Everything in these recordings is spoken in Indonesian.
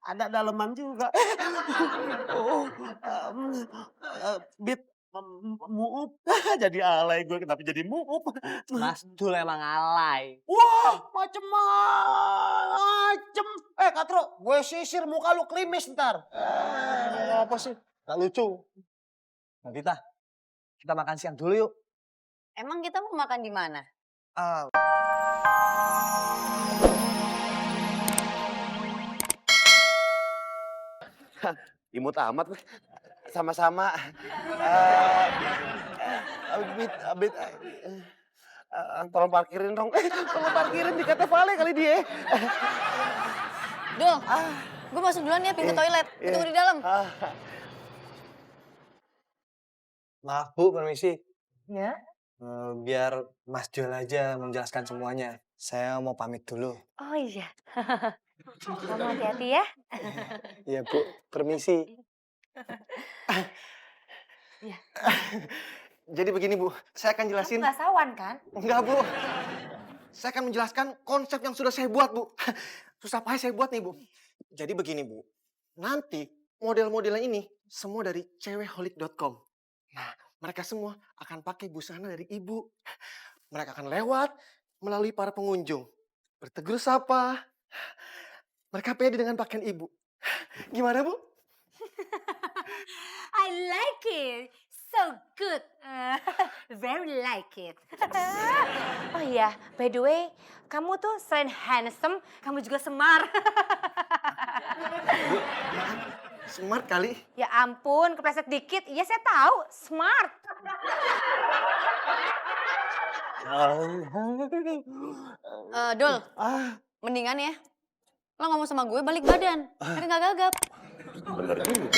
ada daleman juga. Oh, Bit, muup. Jadi alay gue, kenapa jadi muup? Mas Dul emang alay. Wah, macem-macem. Katro, gue sisir muka lu klimis ntar. Apa sih? Gak lucu. Nah, kita makan siang dulu yuk. Emang kita mau makan di mana? Ah, Imut amat lu. Sama-sama. Bit, tolong parkirin dong. Tolong parkirin di kata Vale kali dia. Dul, gue masuk duluan ya pintu toilet. Gue tunggu di dalam. maaf Bu, permisi. Ya? Biar Mas Dul aja menjelaskan semuanya. Saya mau pamit dulu. Oh iya. Kamu hati-hati ya. Iya Bu, permisi. Jadi begini Bu, saya akan jelasin. Kamu gak sawan kan? Enggak Bu, saya akan menjelaskan konsep yang sudah saya buat Bu. Susah payah saya buat nih Bu. Jadi begini Bu, nanti model-modelnya ini semua dari cewekholik.com. Nah, mereka semua akan pakai busana dari Ibu. Mereka akan lewat melalui para pengunjung. Bertegur sapa. Mereka pede dengan pakaian Ibu. Gimana Bu? I like it. So good. Very like it. Oh iya, by the way, kamu tuh selain handsome, kamu juga semar. Bu, maaf. Smart kali. Ya ampun, kepleset dikit. Iya saya tahu, smart. Dul, mendingan ya. Lo ngomong sama gue balik badan. Tapi gak gagap. Bener juga.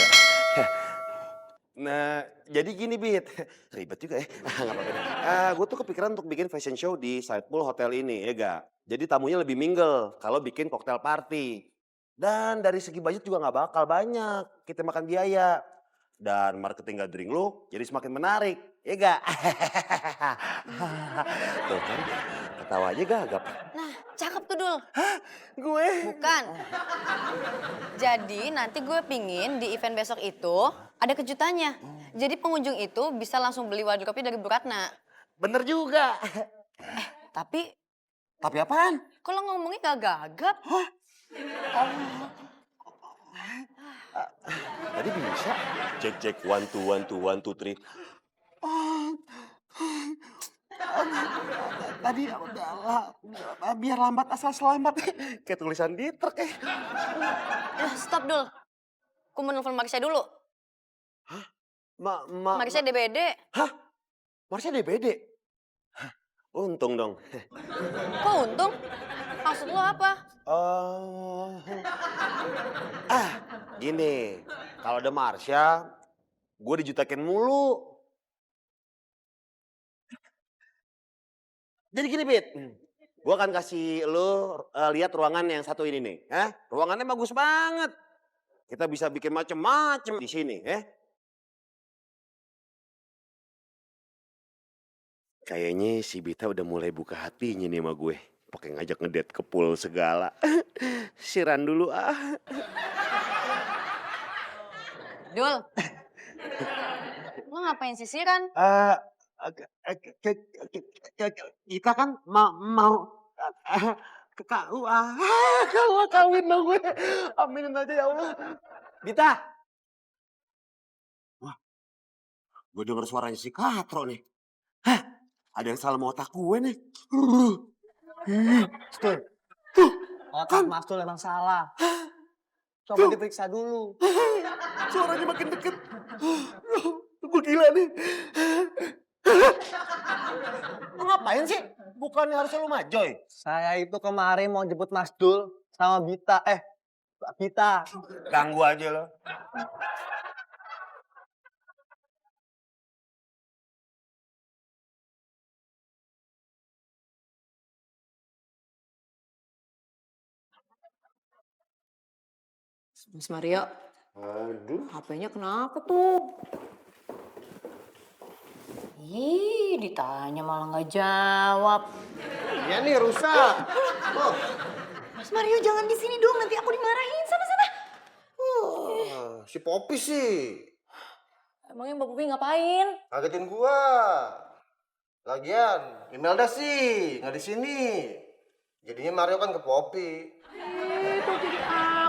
Nah, jadi gini Bit. Ribet juga ya. Nggak apa-apa deh. Gue tuh kepikiran untuk bikin fashion show di side pool hotel ini, ya gak? Jadi tamunya lebih mingle kalau bikin cocktail party. Dan dari segi budget juga nggak bakal banyak. Kita makan biaya. Dan marketing gathering lu jadi semakin menarik, ya gak? Tuh kan, ketawa aja gagap. Nah, cakep tuh Dul. Gue? Bukan. Jadi nanti gue pingin di event besok itu ada kejutannya. Jadi pengunjung itu bisa langsung beli wardrobe dari Bu Ratna. Bener juga. Tapi Tapi apaan? kalau ngomongnya gak gagap. Tadi bisa. Cek, 1, 2, 1, 2, 1, 2, 3. Tadi biar lambat asal selamat. Kayak tulisan di truk ya. Stop Dul. Gue mau nelfon Marsha dulu. Marsha DBD. Hah? Marsha DBD? Hah, untung dong. Kok untung? Maksud lo apa? Gini. Kalau ada Marsha, gue dijutakin mulu. Jadi gini, Bit. Gue akan kasih lo lihat ruangan yang satu ini nih. Ruangannya bagus banget. Kita bisa bikin macem-macem di sini. Kayaknya si Bita udah mulai buka hatinya nih sama gue. Pakai ngajak ngedate ke pool segala. Siran dulu Dul. Lo ngapain sisiran? Kita kan mau kawin dong gue. Aminin aja ya Allah. Bita. Wah, gue denger suaranya si Katro nih. Hah, ada yang salah mau otak gue nih. Betul. Otak Mas Dul emang salah. Coba diperiksa dulu. Suaranya makin deket. Gue gila nih. Lu ngapain sih? Bukannya harusnya lu majoy? Saya itu kemarin mau jemput Mas Dul sama Bita. Bita. Ganggu aja lo. Mas Mario. Aduh. HP-nya kenapa tuh? Ih, ditanya malah nggak jawab. Ya nih rusak. Mas Mario jangan di sini dong, nanti aku dimarahin. Sana-sana. Si Poppy sih. Emangnya Mbak Pupi ngapain? Kagetin gua. Lagian, Imelda sih nggak di sini. Jadinya Mario kan ke Poppy. Kok jadi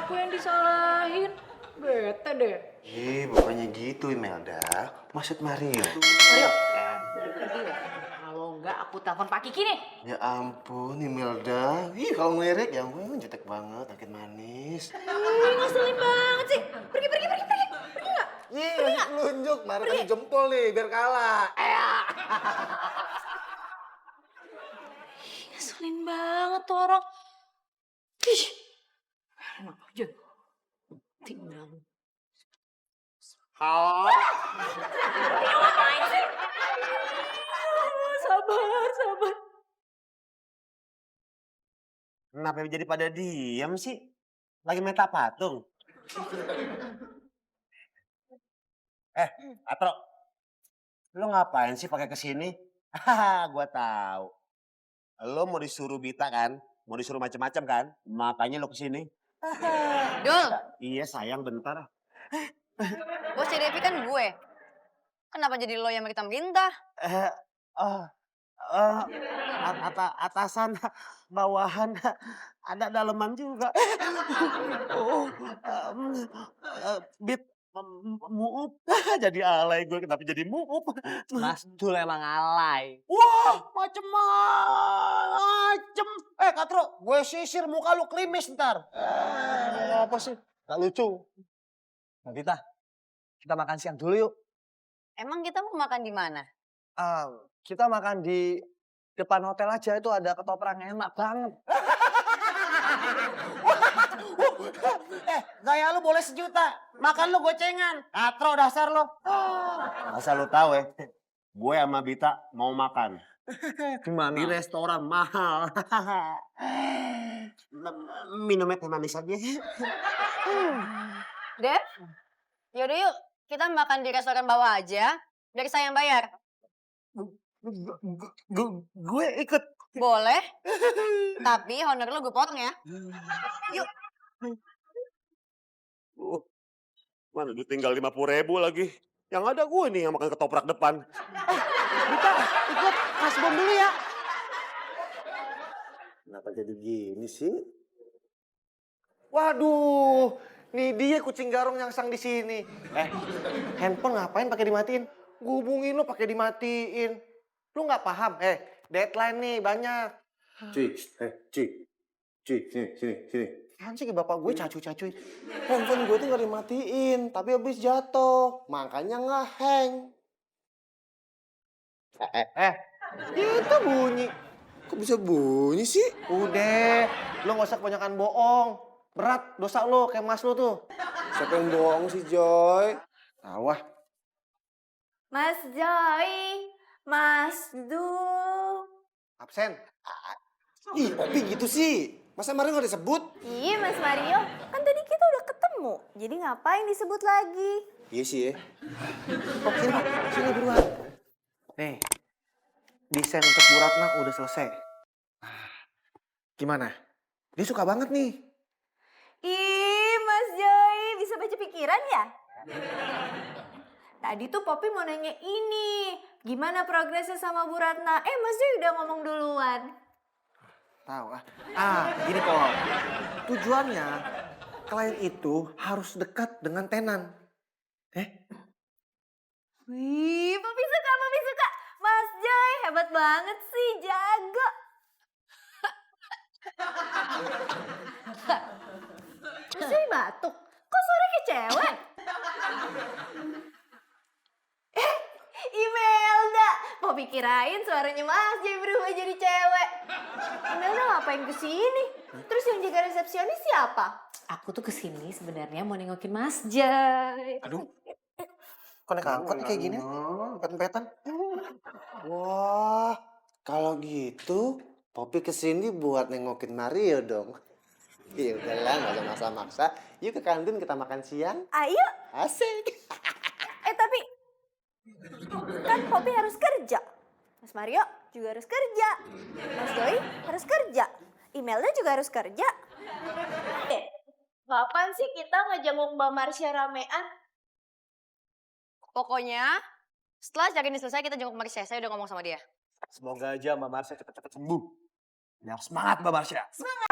aku yang disalahin? Bete deh. Bukannya gitu Imelda. Maksud Mario. Mario, pergi ya. Kalau enggak aku telepon Pak Kiki nih. Ya ampun Imelda. Kalau ngelirik ya ampun jutek banget, makin manis. Ngeselin banget sih. Pergi. Pergi nggak? Ngasih telunjuk, Mario kasih jempol nih biar kalah. Ngeselin banget tuh orang. Ih, enak aja. Tinggal. Ngapain sih? Sabar. Kenapa jadi pada diam sih? Lagi meta patung. Atro, lo ngapain sih pakai kesini? Hahaha, gua tahu. Lo mau disuruh Bita kan? Mau disuruh macam-macam kan? Makanya lo kesini. Dul, Iya sayang bentar. bos CDP kan gue. Kenapa jadi lo yang kita minta? Eh, oh, eh, atasan, bawahan, ada daleman juga. Bit, muup. Jadi alay gue, kenapa jadi muup? Mas Dul emang alay. Wah, macem-macem. Katro, gue sisir muka lu klimis ntar. Apa sih? Gak lucu. Nah, kita makan siang dulu yuk. Emang kita mau makan di mana? Kita makan di depan hotel aja, itu ada ketoprak enak banget. Gaya lu boleh sejuta. Makan lu gocengan. Katro dasar lu. Asal lu tahu ya, gue sama Bita mau makan. Di mana? Di restoran mahal. Minumnya teh manis aja. Dev, yaudah yuk. Kita makan di restoran bawah aja. Biar saya yang bayar. Gue ikut. Boleh. Tapi honor lo gue potong ya. Yuk. Mana duit tinggal 50.000 lagi. Yang ada gue nih yang makan ketoprak depan. Bita, ikut Mas Bom dulu ya. Kenapa jadi gini sih? Waduh, nih dia kucing garong yang sang di sini. Handphone ngapain pakai dimatiin? Gue hubungin lo pakai dimatiin. Lu nggak paham? Deadline nih banyak. Cuy, sini. Kan sih bapak gue cacuy. Handphone gue tuh nggak dimatiin, tapi habis jatuh, makanya nge-hang. Itu bunyi. Kok bisa bunyi sih? Udah, lo nggak usah kebanyakan bohong. Berat dosa lo kayak mas lo tuh. Siapa yang bohong sih, Joy? Awah. Mas Joy, Mas Dul. Absen. Ih, Poppy gitu sih. Masa Mario nggak disebut? Iya Mas Mario, kan tadi kita udah ketemu. Jadi ngapain disebut lagi? Iya sih ya. Kok sini Pak, sini buruan. Nih, desain untuk Bu Ratna udah selesai. Gimana? Dia suka banget nih. Ih, Mas Joy, bisa baca pikiran ya? Tadi tuh Poppy mau nanya ini. Gimana progresnya sama Bu Ratna? Mas Joy udah ngomong duluan. Tahu gini kok. Tujuannya klien itu harus dekat dengan tenan. Wih, Poppy suka. Mas Joy, hebat banget sih, jago. Mas Joy batuk. Kok suara kayak cewek? Imelda. Poppy kirain suaranya Mas Joy berubah jadi cewek. Imelda ngapain kesini? Terus yang jaga resepsionis siapa? Aku tuh kesini sebenarnya mau nengokin Mas Joy. Aduh. Kok naik angkot nih kayak gini? Pet-petan. Wah, kalau gitu Poppy kesini buat nengokin Mario dong. Ya udahlah, nggak usah maksa-maksa. Yuk ke kantin kita makan siang. Ayo. Asik. Tapi kan Poppy harus kerja. Mas Mario juga harus kerja. Mas Joy harus kerja. Imelda juga harus kerja. Kapan sih kita ngejenguk Mbak Marsha ramean? Pokoknya setelah acara ini selesai kita jenguk Marsha. Saya udah ngomong sama dia. Semoga aja Mbak Marsha cepet-cepet sembuh. Yang semangat Mbak Marsha. Semangat!